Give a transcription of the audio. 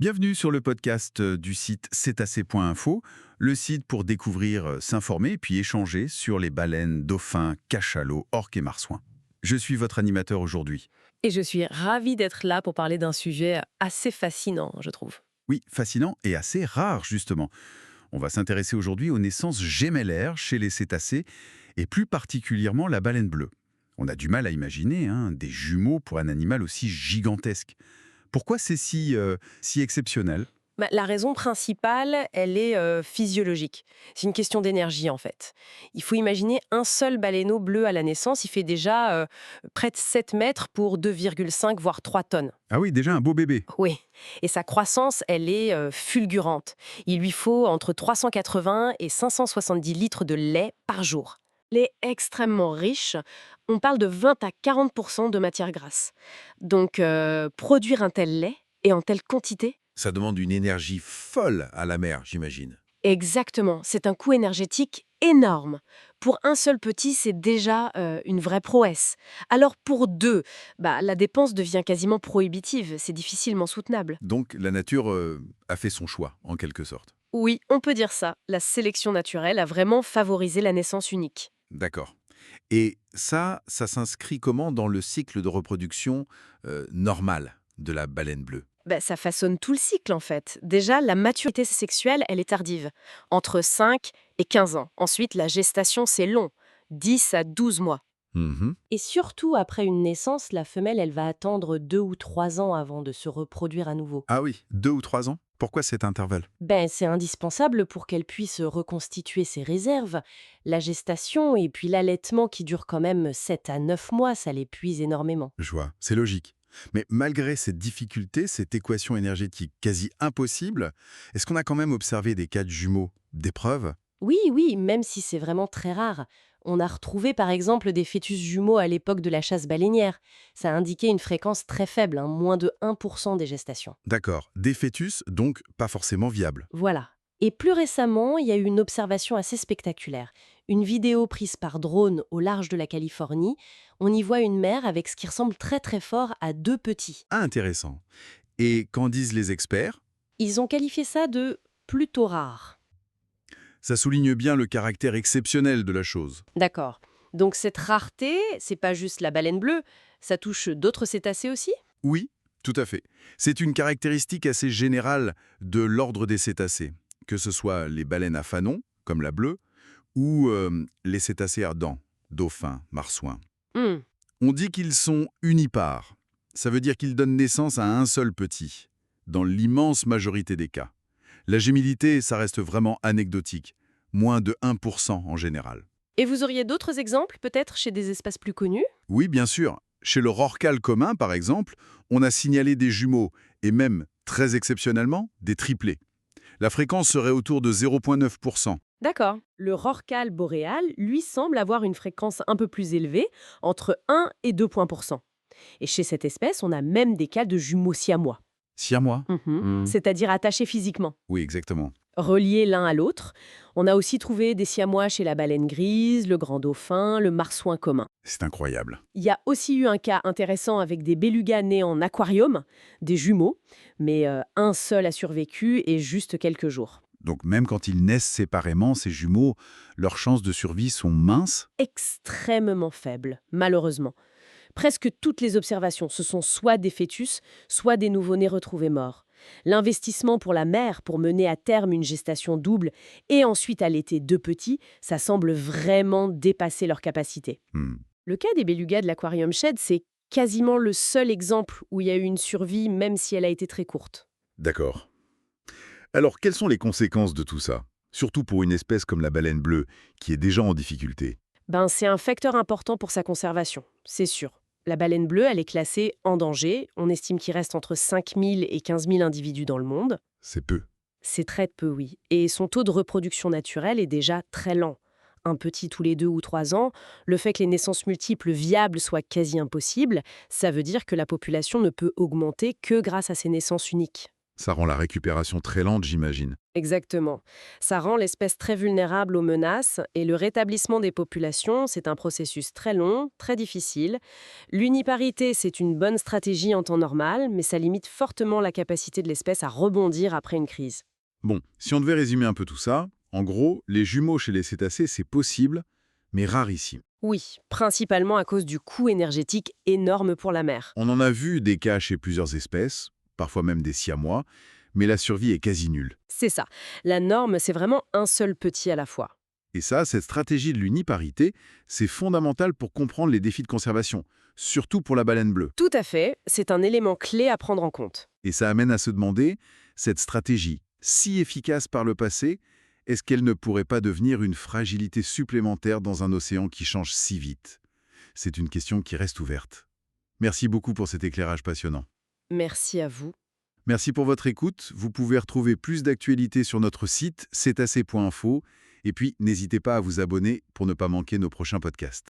Bienvenue sur le podcast du site cétacé.info, le site pour découvrir, s'informer et puis échanger sur les baleines, dauphins, cachalots, orques et marsouins. Je suis votre animateur aujourd'hui. Et je suis ravie d'être là pour parler d'un sujet assez fascinant, je trouve. Oui, fascinant et assez rare justement. On va s'intéresser aujourd'hui aux naissances gémellaires chez les cétacés et plus particulièrement la baleine bleue. On a du mal à imaginer des jumeaux pour un animal aussi gigantesque. Pourquoi c'est si exceptionnel? La raison principale, elle est physiologique. C'est une question d'énergie, en fait. Il faut imaginer un seul baleineau bleu à la naissance, il fait déjà près de 7 mètres pour 2,5 voire 3 tonnes. Ah oui, déjà un beau bébé. Oui, et sa croissance, elle est fulgurante. Il lui faut entre 380 et 570 litres de lait par jour. Lait extrêmement riche, on parle de 20 à 40% de matière grasse. Donc, produire un tel lait et en telle quantité. Ça demande une énergie folle à la mère, j'imagine. Exactement, c'est un coût énergétique énorme. Pour un seul petit, c'est déjà une vraie prouesse. Alors pour deux, la dépense devient quasiment prohibitive, c'est difficilement soutenable. Donc la nature a fait son choix, en quelque sorte. Oui, on peut dire ça. La sélection naturelle a vraiment favorisé la naissance unique. D'accord. Et ça s'inscrit comment dans le cycle de reproduction normal de la baleine bleue? Ça façonne tout le cycle en fait. Déjà, la maturité sexuelle, elle est tardive, entre 5 et 15 ans. Ensuite, la gestation, c'est long, 10 à 12 mois. Mhm. Et surtout, après une naissance, la femelle, elle va attendre 2 ou 3 ans avant de se reproduire à nouveau. Ah oui, 2 ou 3 ans? Pourquoi cet intervalle? C'est indispensable pour qu'elle puisse reconstituer ses réserves. La gestation et puis l'allaitement qui dure quand même 7 à 9 mois, ça l'épuise énormément. Je vois, c'est logique. Mais malgré cette difficulté, cette équation énergétique quasi impossible, est-ce qu'on a quand même observé des cas de jumeaux, des preuves? Oui, oui, même si c'est vraiment très rare. On a retrouvé par exemple des fœtus jumeaux à l'époque de la chasse baleinière. Ça indiquait une fréquence très faible, moins de 1% des gestations. D'accord, des fœtus, donc pas forcément viables. Voilà. Et plus récemment, il y a eu une observation assez spectaculaire. Une vidéo prise par drone au large de la Californie. On y voit une mère avec ce qui ressemble très très fort à 2 petits. Ah, intéressant. Et qu'en disent les experts? Ils ont qualifié ça de plutôt rare. Ça souligne bien le caractère exceptionnel de la chose. D'accord. Donc cette rareté, c'est pas juste la baleine bleue, ça touche d'autres cétacés aussi? Oui, tout à fait. C'est une caractéristique assez générale de l'ordre des cétacés, que ce soit les baleines à fanon, comme la bleue, ou les cétacés à dents, dauphins, marsouins. Hmm. On dit qu'ils sont unipares. Ça veut dire qu'ils donnent naissance à un seul petit, dans l'immense majorité des cas. La gémilité, ça reste vraiment anecdotique, moins de 1% en général. Et vous auriez d'autres exemples, peut-être chez des espèces plus connues? Oui, bien sûr. Chez le rorqual commun, par exemple, on a signalé des jumeaux, et même, très exceptionnellement, des triplés. La fréquence serait autour de 0,9%. D'accord. Le rorqual boréal, lui, semble avoir une fréquence un peu plus élevée, entre 1 et 2 points pour cent. Et chez cette espèce, on a même des cas de jumeaux siamois. Siamois? C'est-à-dire attachés physiquement, Oui, exactement. reliés l'un à l'autre. On a aussi trouvé des siamois chez la baleine grise, le grand dauphin, le marsouin commun. C'est incroyable. Il y a aussi eu un cas intéressant avec des bélugas nés en aquarium, des jumeaux, mais un seul a survécu et juste quelques jours. Donc même quand ils naissent séparément, ces jumeaux, leurs chances de survie sont minces? Extrêmement faible, malheureusement. Presque toutes les observations, ce sont soit des fœtus, soit des nouveau-nés retrouvés morts. L'investissement pour la mère pour mener à terme une gestation double et ensuite allaiter 2 petits, ça semble vraiment dépasser leur capacité. Hmm. Le cas des bélugas de l'aquarium Shed, c'est quasiment le seul exemple où il y a eu une survie, même si elle a été très courte. D'accord. Alors, quelles sont les conséquences de tout ça? Surtout pour une espèce comme la baleine bleue, qui est déjà en difficulté. C'est un facteur important pour sa conservation, c'est sûr. La baleine bleue, elle est classée en danger. On estime qu'il reste entre 5 000 et 15 000 individus dans le monde. C'est peu. C'est très peu, oui. Et son taux de reproduction naturelle est déjà très lent. Un petit tous les 2 ou 3 ans, le fait que les naissances multiples viables soient quasi impossibles, ça veut dire que la population ne peut augmenter que grâce à ces naissances uniques. Ça rend la récupération très lente, j'imagine. Exactement. Ça rend l'espèce très vulnérable aux menaces et le rétablissement des populations, c'est un processus très long, très difficile. L'uniparité, c'est une bonne stratégie en temps normal, mais ça limite fortement la capacité de l'espèce à rebondir après une crise. Bon, si on devait résumer un peu tout ça, en gros, les jumeaux chez les cétacés, c'est possible, mais rarissime. Oui, principalement à cause du coût énergétique énorme pour la mer. On en a vu des cas chez plusieurs espèces, parfois même des siamois, mais la survie est quasi nulle. C'est ça. La norme, c'est vraiment un seul petit à la fois. Et ça, cette stratégie de l'uniparité, c'est fondamental pour comprendre les défis de conservation, surtout pour la baleine bleue. Tout à fait, c'est un élément clé à prendre en compte. Et ça amène à se demander, cette stratégie, si efficace par le passé, est-ce qu'elle ne pourrait pas devenir une fragilité supplémentaire dans un océan qui change si vite? C'est une question qui reste ouverte. Merci beaucoup pour cet éclairage passionnant. Merci à vous. Merci pour votre écoute. Vous pouvez retrouver plus d'actualités sur notre site cetacé.info et puis n'hésitez pas à vous abonner pour ne pas manquer nos prochains podcasts.